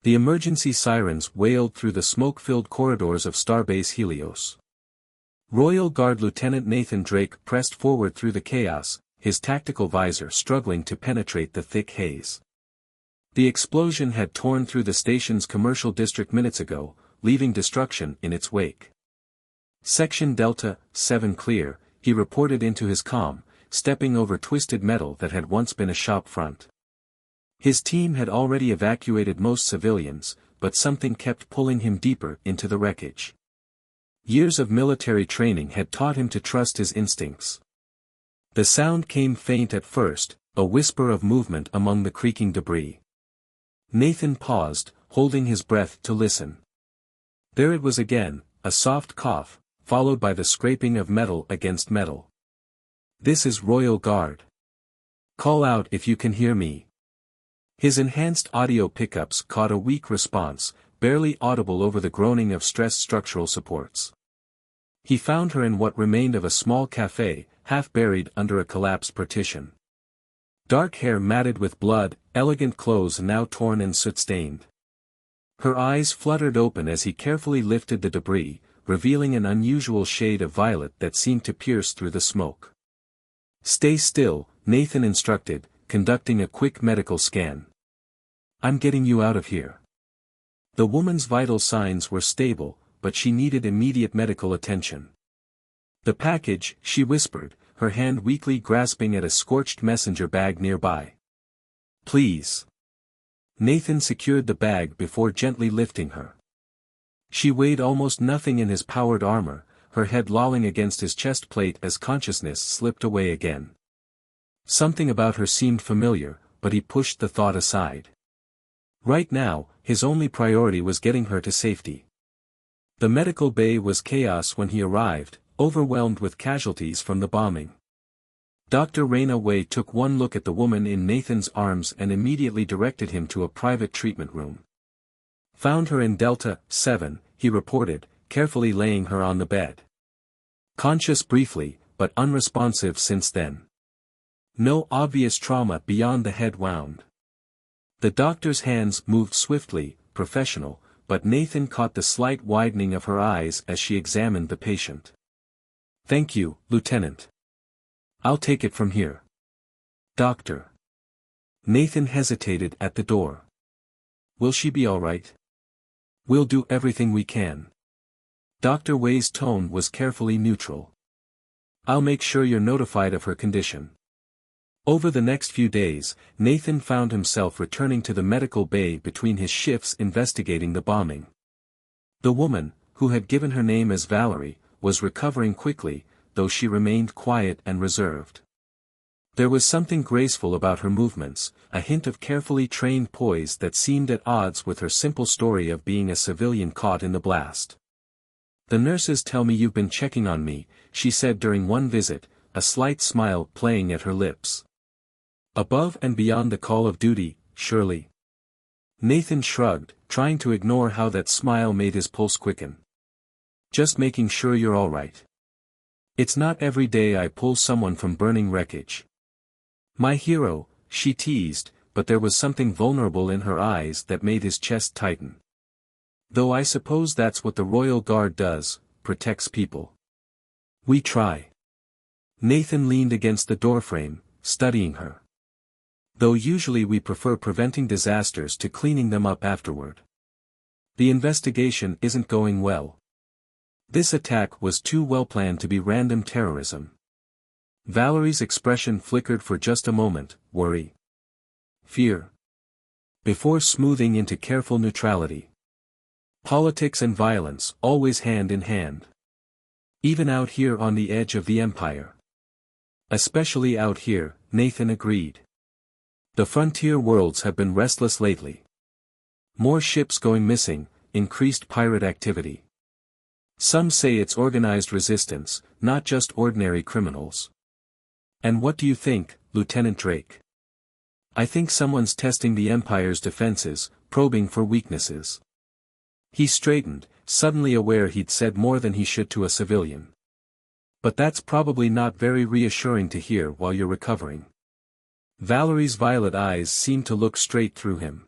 The emergency sirens wailed through the smoke-filled corridors of Starbase Helios. Royal Guard Lieutenant Nathan Drake pressed forward through the chaos, his tactical visor struggling to penetrate the thick haze. The explosion had torn through the station's commercial district minutes ago, leaving destruction in its wake. Section Delta 7 clear, he reported into his comm, stepping over twisted metal that had once been a shop front. His team had already evacuated most civilians, but something kept pulling him deeper into the wreckage. Years of military training had taught him to trust his instincts. The sound came faint at first, a whisper of movement among the creaking debris. Nathan paused, holding his breath to listen. There it was again, a soft cough, followed by the scraping of metal against metal. "This is Royal Guard. Call out if you can hear me." His enhanced audio pickups caught a weak response, barely audible over the groaning of stressed structural supports. He found her in what remained of a small café, half buried under a collapsed partition. Dark hair matted with blood, elegant clothes now torn and soot-stained. Her eyes fluttered open as he carefully lifted the debris, revealing an unusual shade of violet that seemed to pierce through the smoke. "Stay still," Nathan instructed, conducting a quick medical scan. "I'm getting you out of here." The woman's vital signs were stable, but she needed immediate medical attention. "The package," she whispered, her hand weakly grasping at a scorched messenger bag nearby. "Please." Nathan secured the bag before gently lifting her. She weighed almost nothing in his powered armor, her head lolling against his chest plate as consciousness slipped away again. Something about her seemed familiar, but he pushed the thought aside. Right now, his only priority was getting her to safety. The medical bay was chaos when he arrived, overwhelmed with casualties from the bombing. Dr. Raina Wei took one look at the woman in Nathan's arms and immediately directed him to a private treatment room. "Found her in Delta 7, he reported, carefully laying her on the bed. "Conscious briefly, but unresponsive since then. No obvious trauma beyond the head wound." The doctor's hands moved swiftly, professional, but Nathan caught the slight widening of her eyes as she examined the patient. "Thank you, Lieutenant. I'll take it from here." "Doctor." Nathan hesitated at the door. "Will she be all right?" "We'll do everything we can." Dr. Wei's tone was carefully neutral. "I'll make sure you're notified of her condition." Over the next few days, Nathan found himself returning to the medical bay between his shifts investigating the bombing. The woman, who had given her name as Valerie, was recovering quickly, though she remained quiet and reserved. There was something graceful about her movements, a hint of carefully trained poise that seemed at odds with her simple story of being a civilian caught in the blast. "The nurses tell me you've been checking on me," she said during one visit, a slight smile playing at her lips. "Above and beyond the call of duty, surely." Nathan shrugged, trying to ignore how that smile made his pulse quicken. "Just making sure you're all right. It's not every day I pull someone from burning wreckage." "My hero," she teased, but there was something vulnerable in her eyes that made his chest tighten. "Though I suppose that's what the Royal Guard does, protects people." "We try." Nathan leaned against the doorframe, studying her. "Though usually we prefer preventing disasters to cleaning them up afterward. The investigation isn't going well. This attack was too well planned to be random terrorism." Valerie's expression flickered for just a moment, worry. Fear. Before smoothing into careful neutrality. Politics and violence, always hand in hand. Even out here on the edge of the Empire. Especially out here, Nathan agreed. The frontier worlds have been restless lately. More ships going missing, increased pirate activity. Some say it's organized resistance, not just ordinary criminals. "And what do you think, Lieutenant Drake?" "I think someone's testing the Empire's defenses, probing for weaknesses." He straightened, suddenly aware he'd said more than he should to a civilian. "But that's probably not very reassuring to hear while you're recovering." Valerie's violet eyes seemed to look straight through him.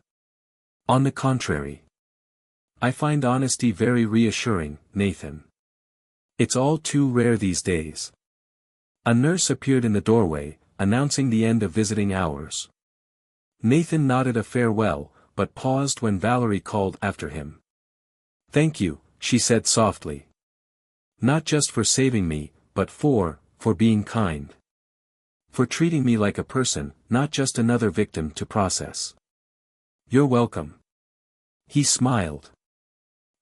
On the contrary. I find honesty very reassuring, Nathan. It's all too rare these days. A nurse appeared in the doorway, announcing the end of visiting hours. Nathan nodded a farewell, but paused when Valerie called after him. "Thank you," she said softly. "Not just for saving me, but for being kind. For treating me like a person, not just another victim to process." "You're welcome." He smiled.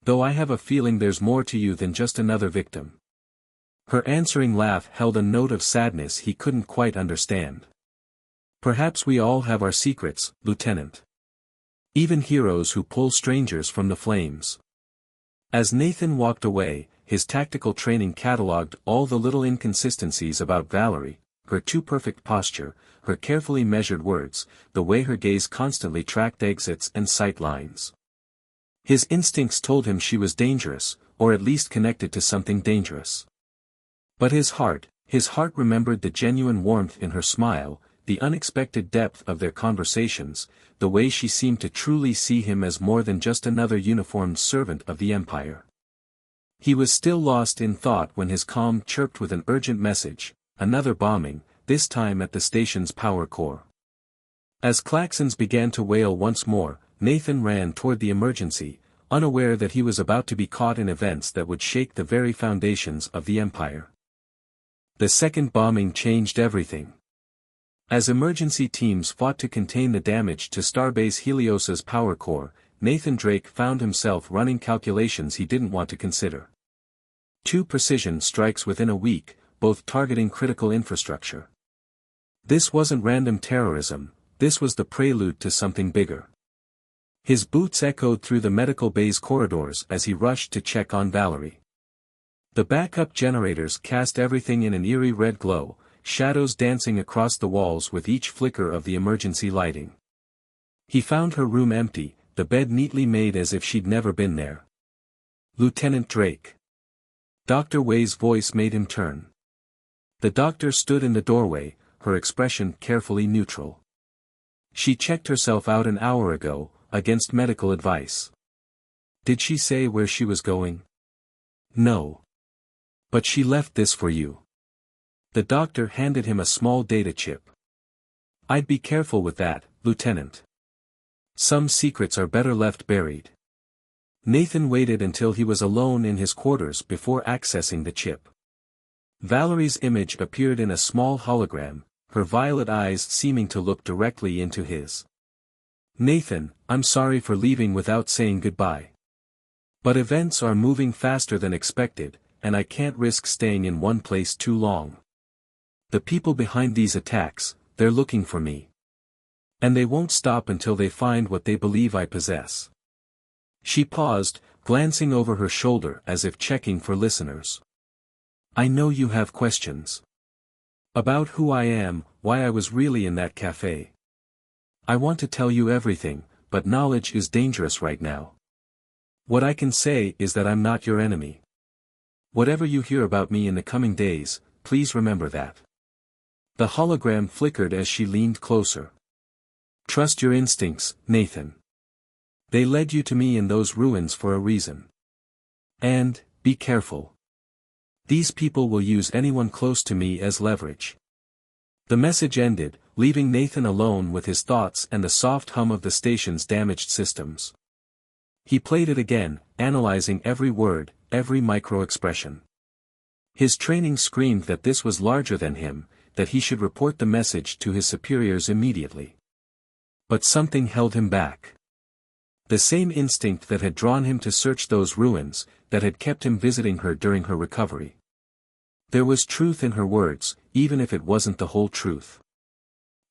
"Though I have a feeling there's more to you than just another victim." Her answering laugh held a note of sadness he couldn't quite understand. "Perhaps we all have our secrets, Lieutenant. Even heroes who pull strangers from the flames." As Nathan walked away, his tactical training catalogued all the little inconsistencies about Valerie, her too-perfect posture, her carefully measured words, the way her gaze constantly tracked exits and sight lines. His instincts told him she was dangerous, or at least connected to something dangerous. But his heart remembered the genuine warmth in her smile, the unexpected depth of their conversations, the way she seemed to truly see him as more than just another uniformed servant of the Empire. He was still lost in thought when his comm chirped with an urgent message, another bombing, this time at the station's power core. As klaxons began to wail once more, Nathan ran toward the emergency, unaware that he was about to be caught in events that would shake the very foundations of the Empire. The second bombing changed everything. As emergency teams fought to contain the damage to Starbase Helios's power core, Nathan Drake found himself running calculations he didn't want to consider. 2 precision strikes within a week, both targeting critical infrastructure. This wasn't random terrorism, this was the prelude to something bigger. His boots echoed through the medical bay's corridors as he rushed to check on Valerie. The backup generators cast everything in an eerie red glow, shadows dancing across the walls with each flicker of the emergency lighting. He found her room empty, the bed neatly made as if she'd never been there. "Lieutenant Drake." Dr. Wei's voice made him turn. The doctor stood in the doorway, her expression carefully neutral. "She checked herself out an hour ago, against medical advice." "Did she say where she was going?" "No. But she left this for you." The doctor handed him a small data chip. "I'd be careful with that, Lieutenant. Some secrets are better left buried." Nathan waited until he was alone in his quarters before accessing the chip. Valerie's image appeared in a small hologram, her violet eyes seeming to look directly into his. "Nathan, I'm sorry for leaving without saying goodbye. But events are moving faster than expected, and I can't risk staying in one place too long. The people behind these attacks, they're looking for me. And they won't stop until they find what they believe I possess." She paused, glancing over her shoulder as if checking for listeners. "I know you have questions. About who I am, why I was really in that cafe. I want to tell you everything, but knowledge is dangerous right now. What I can say is that I'm not your enemy. Whatever you hear about me in the coming days, please remember that." The hologram flickered as she leaned closer. "Trust your instincts, Nathan. They led you to me in those ruins for a reason. And, be careful. These people will use anyone close to me as leverage." The message ended, leaving Nathan alone with his thoughts and the soft hum of the station's damaged systems. He played it again, analyzing every word, every micro-expression. His training screamed that this was larger than him, that he should report the message to his superiors immediately. But something held him back. The same instinct that had drawn him to search those ruins, that had kept him visiting her during her recovery. There was truth in her words, even if it wasn't the whole truth.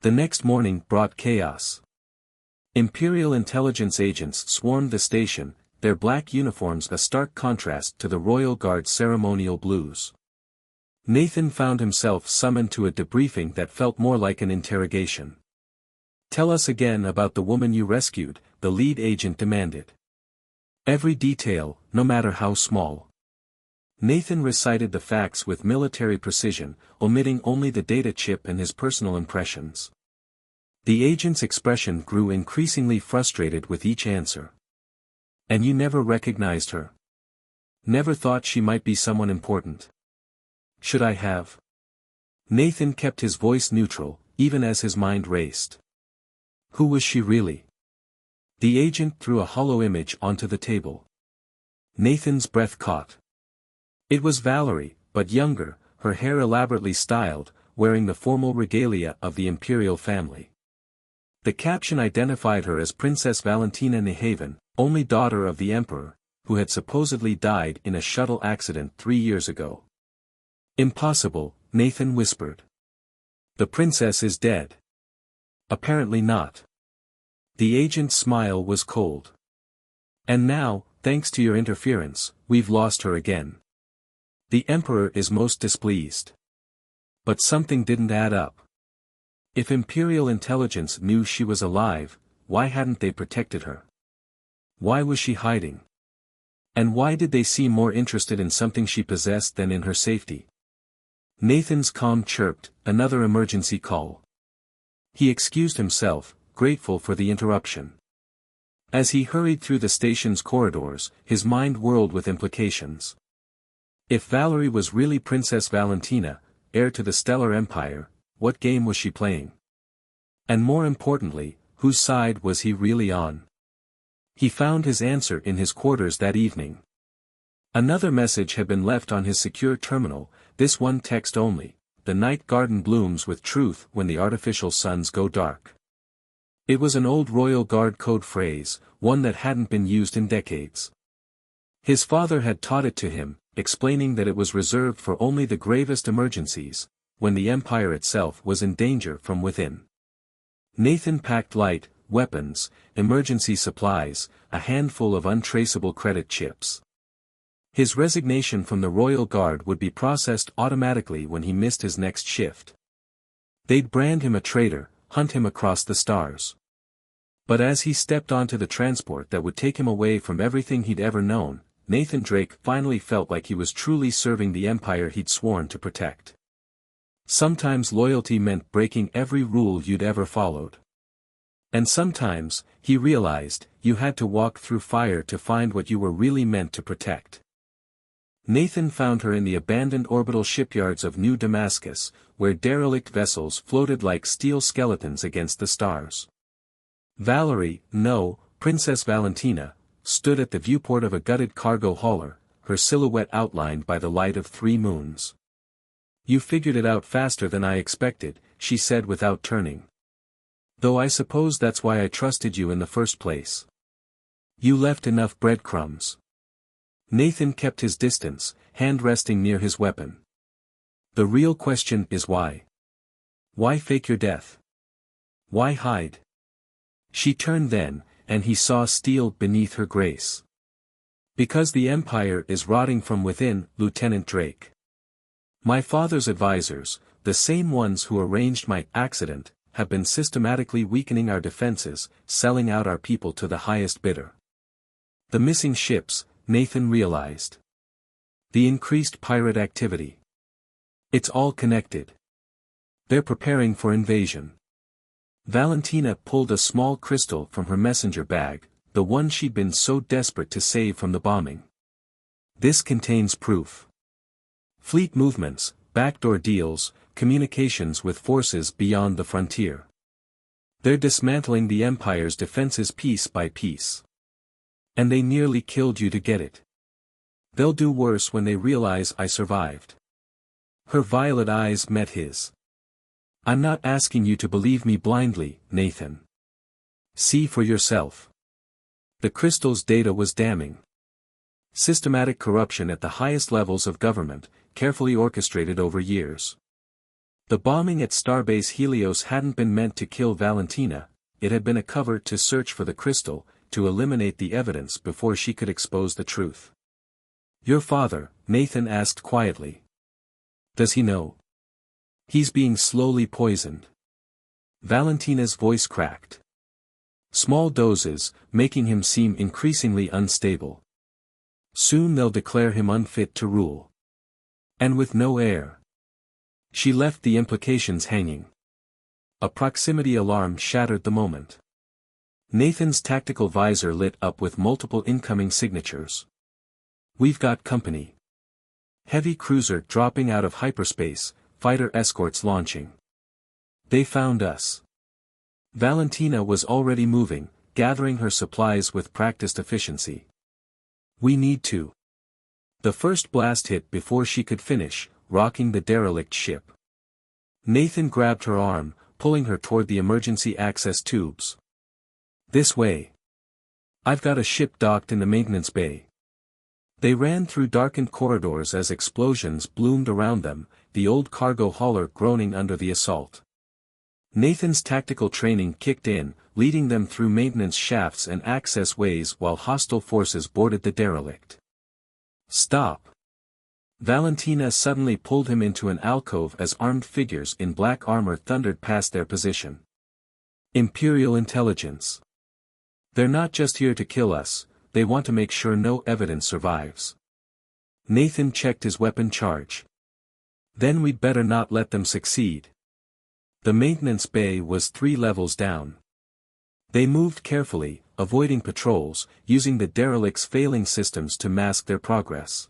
The next morning brought chaos. Imperial intelligence agents swarmed the station, their black uniforms a stark contrast to the Royal Guard's ceremonial blues. Nathan found himself summoned to a debriefing that felt more like an interrogation. "Tell us again about the woman you rescued," the lead agent demanded. "Every detail, no matter how small." Nathan recited the facts with military precision, omitting only the data chip and his personal impressions. The agent's expression grew increasingly frustrated with each answer. And you never recognized her? Never thought she might be someone important? Should I have? Nathan kept his voice neutral, even as his mind raced. Who was she really? The agent threw a hollow image onto the table. Nathan's breath caught. It was Valerie, but younger, her hair elaborately styled, wearing the formal regalia of the imperial family. The caption identified her as Princess Valentina Nehaven, only daughter of the emperor, who had supposedly died in a shuttle accident 3 years ago. Impossible, Nathan whispered. The princess is dead. Apparently not. The agent's smile was cold. And now, thanks to your interference, we've lost her again. The emperor is most displeased. But something didn't add up. If Imperial intelligence knew she was alive, why hadn't they protected her? Why was she hiding? And why did they seem more interested in something she possessed than in her safety? Nathan's calm chirped, another emergency call. He excused himself, grateful for the interruption. As he hurried through the station's corridors, his mind whirled with implications. If Valerie was really Princess Valentina, heir to the Stellar Empire, what game was she playing? And more importantly, whose side was he really on? He found his answer in his quarters that evening. Another message had been left on his secure terminal, this one text only: the night garden blooms with truth when the artificial suns go dark. It was an old Royal Guard code phrase, one that hadn't been used in decades. His father had taught it to him, explaining that it was reserved for only the gravest emergencies, when the Empire itself was in danger from within. Nathan packed light, weapons, emergency supplies, a handful of untraceable credit chips. His resignation from the Royal Guard would be processed automatically when he missed his next shift. They'd brand him a traitor, hunt him across the stars. But as he stepped onto the transport that would take him away from everything he'd ever known, Nathan Drake finally felt like he was truly serving the empire he'd sworn to protect. Sometimes loyalty meant breaking every rule you'd ever followed. And sometimes, he realized, you had to walk through fire to find what you were really meant to protect. Nathan found her in the abandoned orbital shipyards of New Damascus, where derelict vessels floated like steel skeletons against the stars. Valerie, no, Princess Valentina, stood at the viewport of a gutted cargo hauler, her silhouette outlined by the light of 3 moons. You figured it out faster than I expected, she said without turning. Though I suppose that's why I trusted you in the first place. You left enough breadcrumbs. Nathan kept his distance, hand resting near his weapon. The real question is why? Why fake your death? Why hide? She turned then, and he saw steel beneath her grace. Because the Empire is rotting from within, Lieutenant Drake. My father's advisors, the same ones who arranged my accident, have been systematically weakening our defenses, selling out our people to the highest bidder. The missing ships, Nathan realized. The increased pirate activity. It's all connected. They're preparing for invasion. Valentina pulled a small crystal from her messenger bag, the one she'd been so desperate to save from the bombing. This contains proof. Fleet movements, backdoor deals, communications with forces beyond the frontier. They're dismantling the Empire's defenses piece by piece. And they nearly killed you to get it. They'll do worse when they realize I survived. Her violet eyes met his. I'm not asking you to believe me blindly, Nathan. See for yourself. The crystal's data was damning. Systematic corruption at the highest levels of government, carefully orchestrated over years. The bombing at Starbase Helios hadn't been meant to kill Valentina, it had been a cover to search for the crystal, to eliminate the evidence before she could expose the truth. Your father, Nathan asked quietly. Does he know? He's being slowly poisoned. Valentina's voice cracked. Small doses, making him seem increasingly unstable. Soon they'll declare him unfit to rule. And with no heir. She left the implications hanging. A proximity alarm shattered the moment. Nathan's tactical visor lit up with multiple incoming signatures. We've got company. Heavy cruiser dropping out of hyperspace, fighter escorts launching. They found us. Valentina was already moving, gathering her supplies with practiced efficiency. We need to. The first blast hit before she could finish, rocking the derelict ship. Nathan grabbed her arm, pulling her toward the emergency access tubes. This way. I've got a ship docked in the maintenance bay. They ran through darkened corridors as explosions bloomed around them, the old cargo hauler groaning under the assault. Nathan's tactical training kicked in, leading them through maintenance shafts and access ways while hostile forces boarded the derelict. Stop! Valentina suddenly pulled him into an alcove as armed figures in black armor thundered past their position. Imperial intelligence. They're not just here to kill us, they want to make sure no evidence survives. Nathan checked his weapon charge. Then we'd better not let them succeed. The maintenance bay was 3 levels down. They moved carefully, avoiding patrols, using the derelict's failing systems to mask their progress.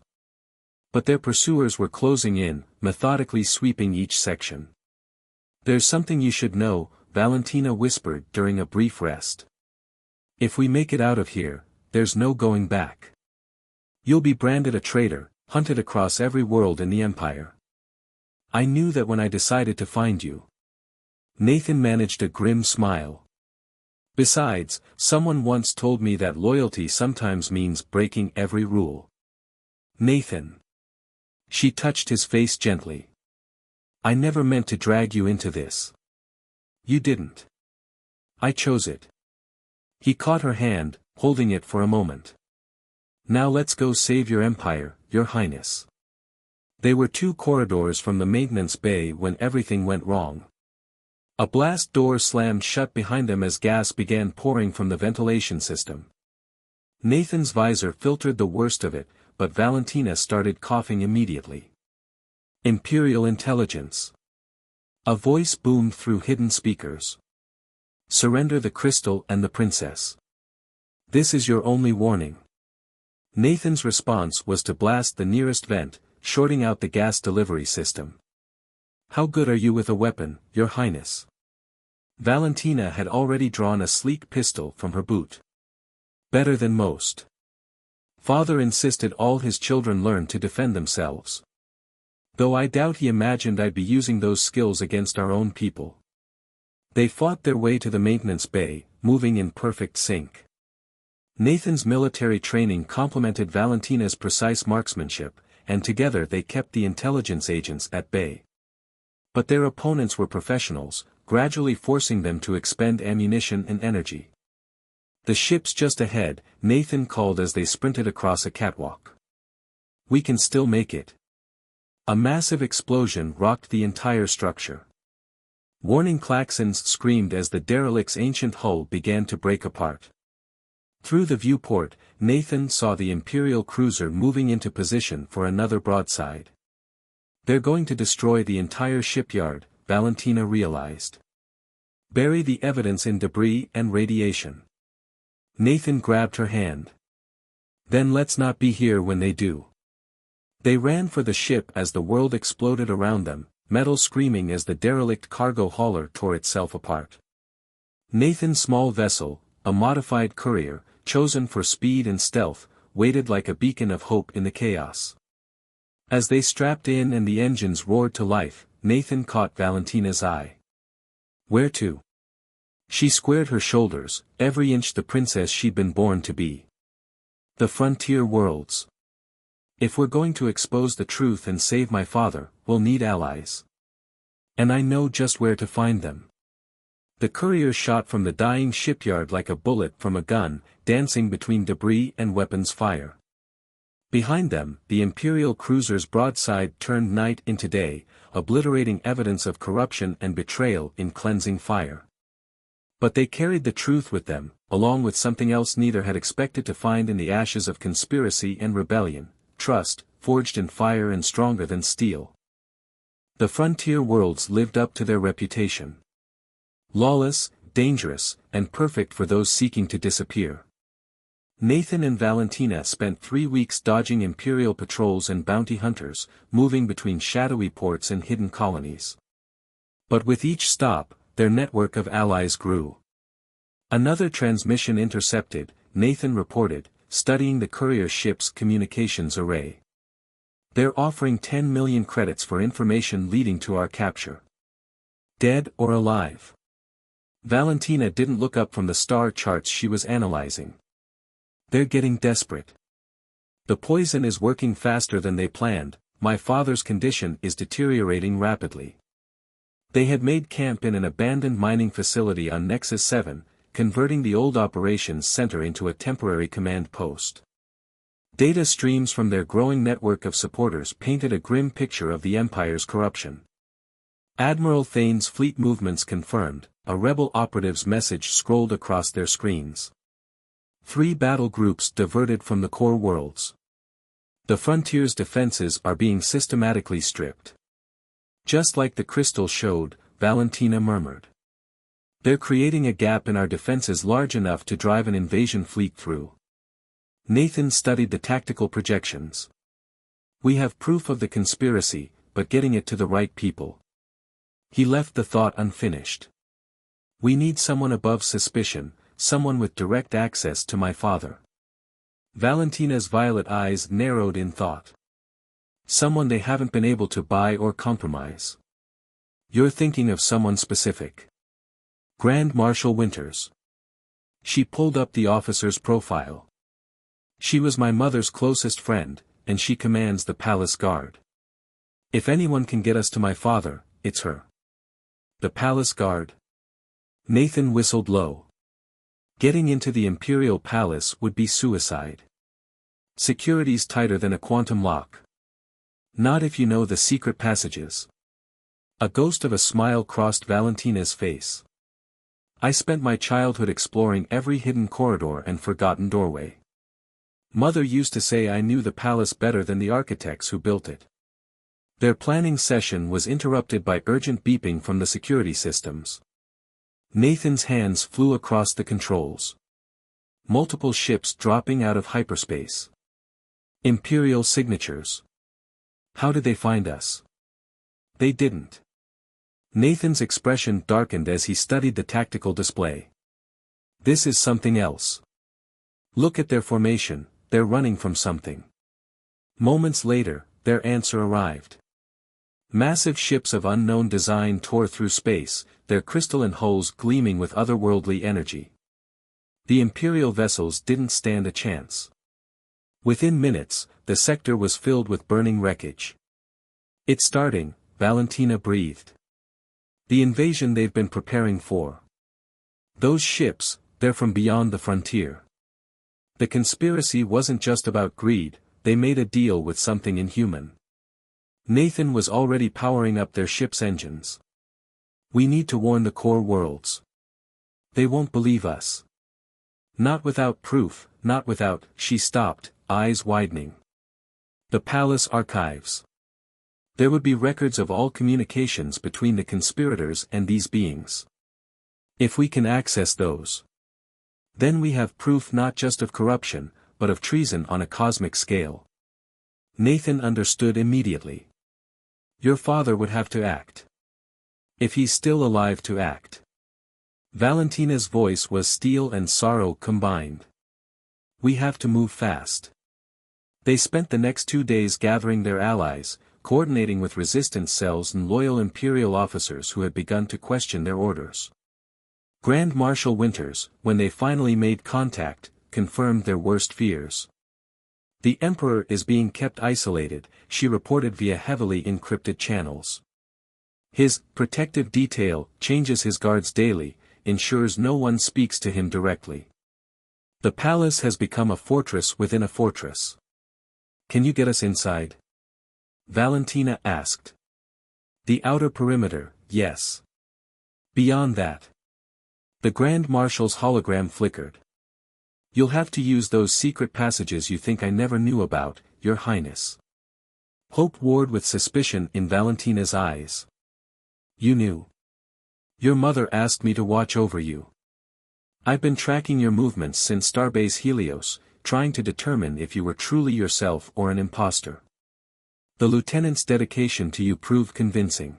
But their pursuers were closing in, methodically sweeping each section. There's something you should know, Valentina whispered during a brief rest. If we make it out of here, there's no going back. You'll be branded a traitor, hunted across every world in the Empire. I knew that when I decided to find you. Nathan managed a grim smile. Besides, someone once told me that loyalty sometimes means breaking every rule. Nathan. She touched his face gently. I never meant to drag you into this. You didn't. I chose it. He caught her hand, holding it for a moment. Now let's go save your empire, Your Highness. They were 2 corridors from the maintenance bay when everything went wrong. A blast door slammed shut behind them as gas began pouring from the ventilation system. Nathan's visor filtered the worst of it, but Valentina started coughing immediately. Imperial intelligence. A voice boomed through hidden speakers. Surrender the crystal and the princess. This is your only warning. Nathan's response was to blast the nearest vent, shorting out the gas delivery system. How good are you with a weapon, Your Highness? Valentina had already drawn a sleek pistol from her boot. Better than most. Father insisted all his children learn to defend themselves. Though I doubt he imagined I'd be using those skills against our own people. They fought their way to the maintenance bay, moving in perfect sync. Nathan's military training complemented Valentina's precise marksmanship, and together they kept the intelligence agents at bay. But their opponents were professionals, gradually forcing them to expend ammunition and energy. The ship's just ahead, Nathan called as they sprinted across a catwalk. We can still make it. A massive explosion rocked the entire structure. Warning klaxons screamed as the derelict's ancient hull began to break apart. Through the viewport, Nathan saw the Imperial cruiser moving into position for another broadside. They're going to destroy the entire shipyard, Valentina realized. Bury the evidence in debris and radiation. Nathan grabbed her hand. Then let's not be here when they do. They ran for the ship as the world exploded around them, metal screaming as the derelict cargo hauler tore itself apart. Nathan's small vessel, a modified courier, chosen for speed and stealth, waited like a beacon of hope in the chaos. As they strapped in and the engines roared to life, Nathan caught Valentina's eye. Where to? She squared her shoulders, every inch the princess she'd been born to be. The frontier worlds. If we're going to expose the truth and save my father, we'll need allies. And I know just where to find them. The courier shot from the dying shipyard like a bullet from a gun, dancing between debris and weapons fire. Behind them, the Imperial cruiser's broadside turned night into day, obliterating evidence of corruption and betrayal in cleansing fire. But they carried the truth with them, along with something else neither had expected to find in the ashes of conspiracy and rebellion: trust, forged in fire and stronger than steel. The frontier worlds lived up to their reputation. Lawless, dangerous, and perfect for those seeking to disappear. Nathan and Valentina spent 3 weeks dodging Imperial patrols and bounty hunters, moving between shadowy ports and hidden colonies. But with each stop, their network of allies grew. Another transmission intercepted, Nathan reported, studying the courier ship's communications array. They're offering 10 million credits for information leading to our capture. Dead or alive? Valentina didn't look up from the star charts she was analyzing. They're getting desperate. The poison is working faster than they planned, my father's condition is deteriorating rapidly. They had made camp in an abandoned mining facility on Nexus 7, converting the old operations center into a temporary command post. Data streams from their growing network of supporters painted a grim picture of the Empire's corruption. Admiral Thane's fleet movements confirmed, a rebel operative's message scrolled across their screens. 3 battle groups diverted from the core worlds. The frontier's defenses are being systematically stripped. Just like the crystal showed, Valentina murmured. They're creating a gap in our defenses large enough to drive an invasion fleet through. Nathan studied the tactical projections. We have proof of the conspiracy, but getting it to the right people. He left the thought unfinished. We need someone above suspicion, someone with direct access to my father. Valentina's violet eyes narrowed in thought. Someone they haven't been able to buy or compromise. You're thinking of someone specific. Grand Marshal Winters. She pulled up the officer's profile. She was my mother's closest friend, and she commands the palace guard. If anyone can get us to my father, it's her. The palace guard? Nathan whistled low. Getting into the Imperial Palace would be suicide. Security's tighter than a quantum lock. Not if you know the secret passages. A ghost of a smile crossed Valentina's face. I spent my childhood exploring every hidden corridor and forgotten doorway. Mother used to say I knew the palace better than the architects who built it. Their planning session was interrupted by urgent beeping from the security systems. Nathan's hands flew across the controls. Multiple ships dropping out of hyperspace. Imperial signatures. How did they find us? They didn't. Nathan's expression darkened as he studied the tactical display. This is something else. Look at their formation, they're running from something. Moments later, their answer arrived. Massive ships of unknown design tore through space, their crystalline hulls gleaming with otherworldly energy. The Imperial vessels didn't stand a chance. Within minutes, the sector was filled with burning wreckage. It's starting, Valentina breathed. The invasion they've been preparing for. Those ships, they're from beyond the frontier. The conspiracy wasn't just about greed, they made a deal with something inhuman. Nathan was already powering up their ship's engines. We need to warn the core worlds. They won't believe us. Not without proof, not without, she stopped, eyes widening. The palace archives. There would be records of all communications between the conspirators and these beings. If we can access those, then we have proof not just of corruption, but of treason on a cosmic scale. Nathan understood immediately. Your father would have to act. If he's still alive to act. Valentina's voice was steel and sorrow combined. We have to move fast. They spent the next 2 days gathering their allies, coordinating with resistance cells and loyal Imperial officers who had begun to question their orders. Grand Marshal Winters, when they finally made contact, confirmed their worst fears. The Emperor is being kept isolated, she reported via heavily encrypted channels. His protective detail changes his guards daily, ensures no one speaks to him directly. The palace has become a fortress within a fortress. Can you get us inside? Valentina asked. The outer perimeter, yes. Beyond that. The Grand Marshal's hologram flickered. You'll have to use those secret passages you think I never knew about, Your Highness. Hope warred with suspicion in Valentina's eyes. You knew. Your mother asked me to watch over you. I've been tracking your movements since Starbase Helios, trying to determine if you were truly yourself or an imposter. The lieutenant's dedication to you proved convincing.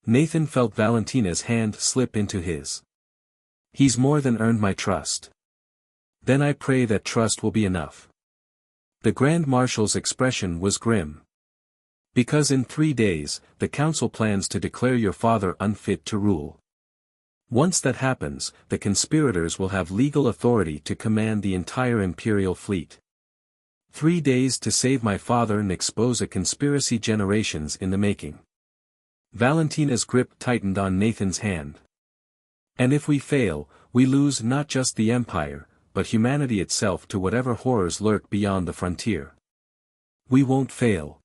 Nathan felt Valentina's hand slip into his. He's more than earned my trust. Then I pray that trust will be enough. The Grand Marshal's expression was grim. Because in 3 days, the council plans to declare your father unfit to rule. Once that happens, the conspirators will have legal authority to command the entire Imperial fleet. 3 days to save my father and expose a conspiracy generations in the making. Valentina's grip tightened on Nathan's hand. And if we fail, we lose not just the Empire, but humanity itself to whatever horrors lurk beyond the frontier. We won't fail.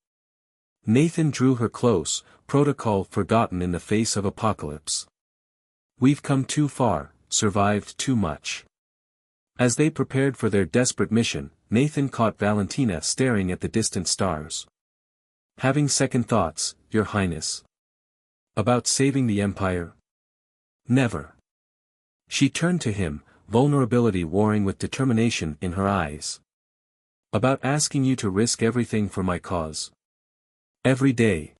Nathan drew her close, protocol forgotten in the face of apocalypse. We've come too far, survived too much. As they prepared for their desperate mission, Nathan caught Valentina staring at the distant stars. Having second thoughts, Your Highness. About saving the Empire? Never. She turned to him, vulnerability warring with determination in her eyes. About asking you to risk everything for my cause. Every day.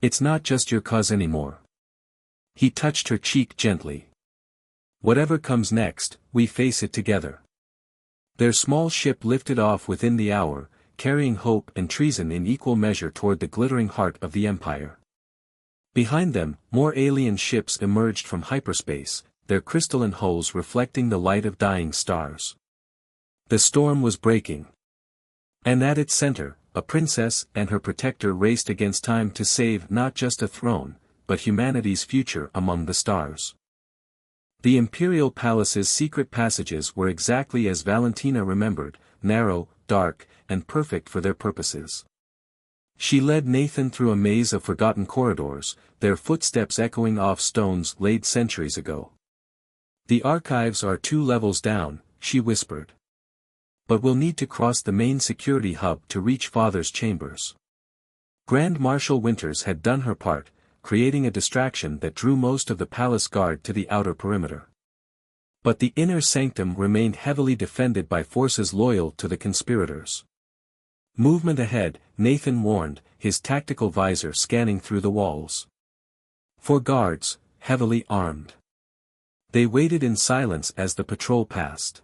It's not just your cause anymore. He touched her cheek gently. Whatever comes next, we face it together. Their small ship lifted off within the hour, carrying hope and treason in equal measure toward the glittering heart of the Empire. Behind them, more alien ships emerged from hyperspace, their crystalline hulls reflecting the light of dying stars. The storm was breaking. And at its center, a princess and her protector raced against time to save not just a throne, but humanity's future among the stars. The Imperial Palace's secret passages were exactly as Valentina remembered, narrow, dark, and perfect for their purposes. She led Nathan through a maze of forgotten corridors, their footsteps echoing off stones laid centuries ago. The archives are 2 levels down, she whispered. But we'll need to cross the main security hub to reach Father's chambers. Grand Marshal Winters had done her part, creating a distraction that drew most of the palace guard to the outer perimeter. But the inner sanctum remained heavily defended by forces loyal to the conspirators. Movement ahead, Nathan warned, his tactical visor scanning through the walls. 4 guards, heavily armed. They waited in silence as the patrol passed.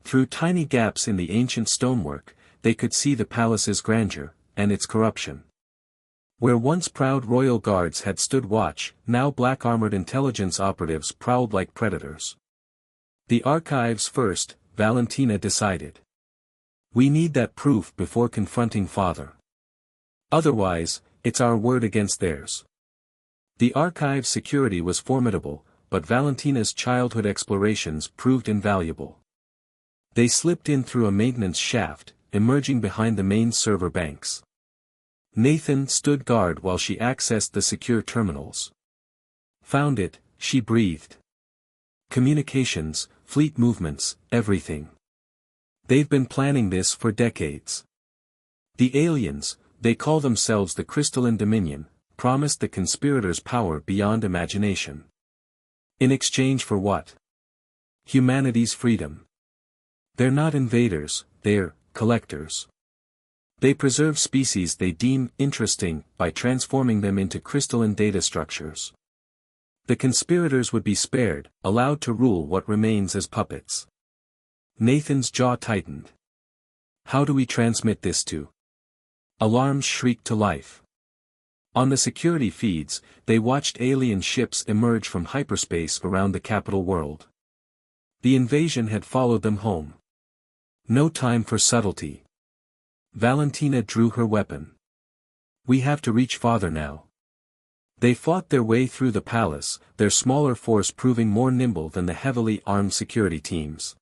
Through tiny gaps in the ancient stonework, they could see the palace's grandeur, and its corruption. Where once proud royal guards had stood watch, now black-armored intelligence operatives prowled like predators. The archives first, Valentina decided. We need that proof before confronting Father. Otherwise, it's our word against theirs. The archive's security was formidable, but Valentina's childhood explorations proved invaluable. They slipped in through a maintenance shaft, emerging behind the main server banks. Nathan stood guard while she accessed the secure terminals. Found it, she breathed. Communications, fleet movements, everything. They've been planning this for decades. The aliens, they call themselves the Crystalline Dominion, promised the conspirators power beyond imagination. In exchange for what? Humanity's freedom. They're not invaders, they're collectors. They preserve species they deem interesting by transforming them into crystalline data structures. The conspirators would be spared, allowed to rule what remains as puppets. Nathan's jaw tightened. How do we transmit this to? Alarms shrieked to life. On the security feeds, they watched alien ships emerge from hyperspace around the capital world. The invasion had followed them home. No time for subtlety. Valentina drew her weapon. We have to reach Father now. They fought their way through the palace, their smaller force proving more nimble than the heavily armed security teams.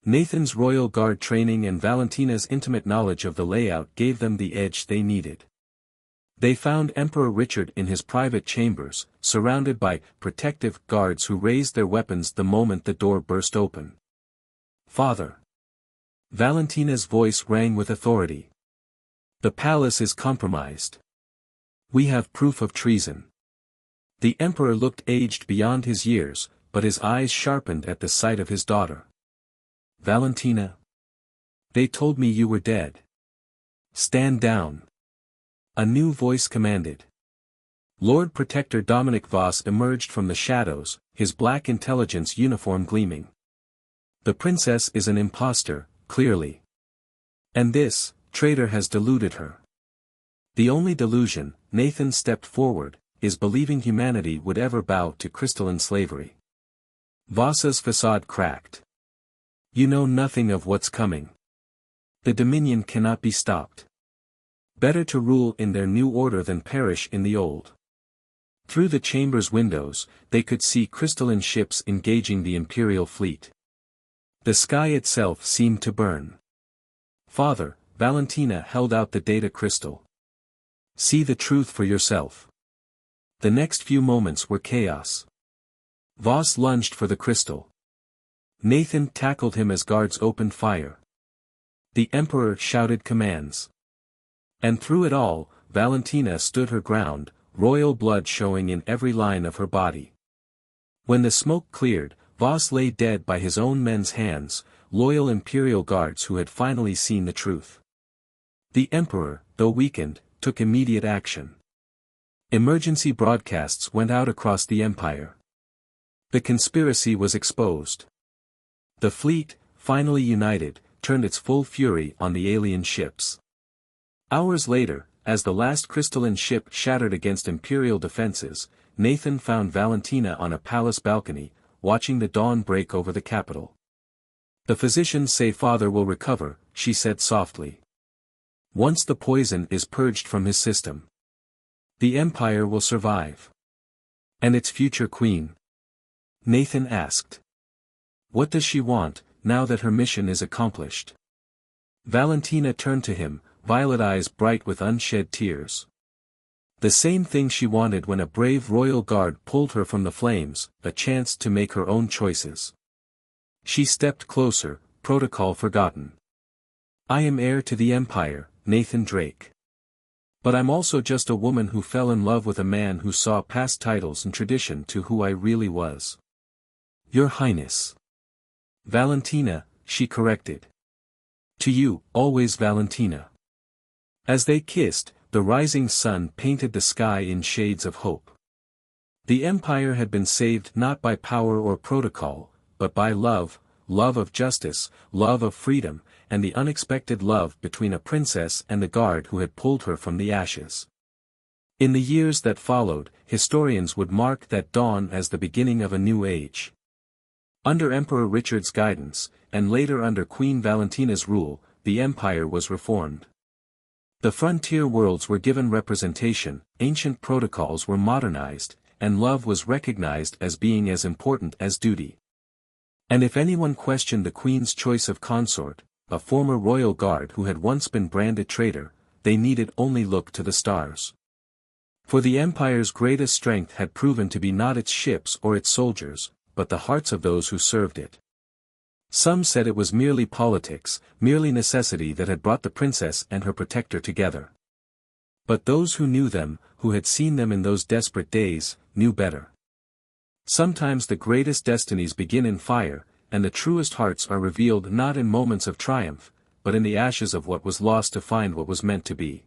Nathan's royal guard training and Valentina's intimate knowledge of the layout gave them the edge they needed. They found Emperor Richard in his private chambers, surrounded by protective guards who raised their weapons the moment the door burst open. Father. Valentina's voice rang with authority. The palace is compromised. We have proof of treason. The emperor looked aged beyond his years, but his eyes sharpened at the sight of his daughter. Valentina? They told me you were dead. Stand down. A new voice commanded. Lord Protector Dominic Voss emerged from the shadows, his black intelligence uniform gleaming. The princess is an impostor, clearly. And this traitor has deluded her. The only delusion, Nathan stepped forward, is believing humanity would ever bow to crystalline slavery. Voss's facade cracked. You know nothing of what's coming. The Dominion cannot be stopped. Better to rule in their new order than perish in the old. Through the chamber's windows, they could see crystalline ships engaging the Imperial fleet. The sky itself seemed to burn. Father, Valentina held out the data crystal. See the truth for yourself. The next few moments were chaos. Voss lunged for the crystal. Nathan tackled him as guards opened fire. The Emperor shouted commands. And through it all, Valentina stood her ground, royal blood showing in every line of her body. When the smoke cleared, Voss lay dead by his own men's hands, loyal Imperial guards who had finally seen the truth. The Emperor, though weakened, took immediate action. Emergency broadcasts went out across the Empire. The conspiracy was exposed. The fleet, finally united, turned its full fury on the alien ships. Hours later, as the last crystalline ship shattered against Imperial defenses, Nathan found Valentina on a palace balcony, watching the dawn break over the capital. The physicians say father will recover, she said softly. Once the poison is purged from his system. The Empire will survive. And its future queen? Nathan asked. What does she want, now that her mission is accomplished? Valentina turned to him, violet eyes bright with unshed tears. The same thing she wanted when a brave royal guard pulled her from the flames, a chance to make her own choices. She stepped closer, protocol forgotten. I am heir to the Empire, Nathan Drake. But I'm also just a woman who fell in love with a man who saw past titles and tradition to who I really was. Your Highness. Valentina, she corrected. To you, always Valentina. As they kissed, the rising sun painted the sky in shades of hope. The Empire had been saved not by power or protocol, but by love, love of justice, love of freedom, and the unexpected love between a princess and the guard who had pulled her from the ashes. In the years that followed, historians would mark that dawn as the beginning of a new age. Under Emperor Richard's guidance, and later under Queen Valentina's rule, the Empire was reformed. The frontier worlds were given representation, ancient protocols were modernized, and love was recognized as being as important as duty. And if anyone questioned the Queen's choice of consort, a former royal guard who had once been branded traitor, they needed only look to the stars. For the Empire's greatest strength had proven to be not its ships or its soldiers, but the hearts of those who served it. Some said it was merely politics, merely necessity that had brought the princess and her protector together. But those who knew them, who had seen them in those desperate days, knew better. Sometimes the greatest destinies begin in fire, and the truest hearts are revealed not in moments of triumph, but in the ashes of what was lost to find what was meant to be.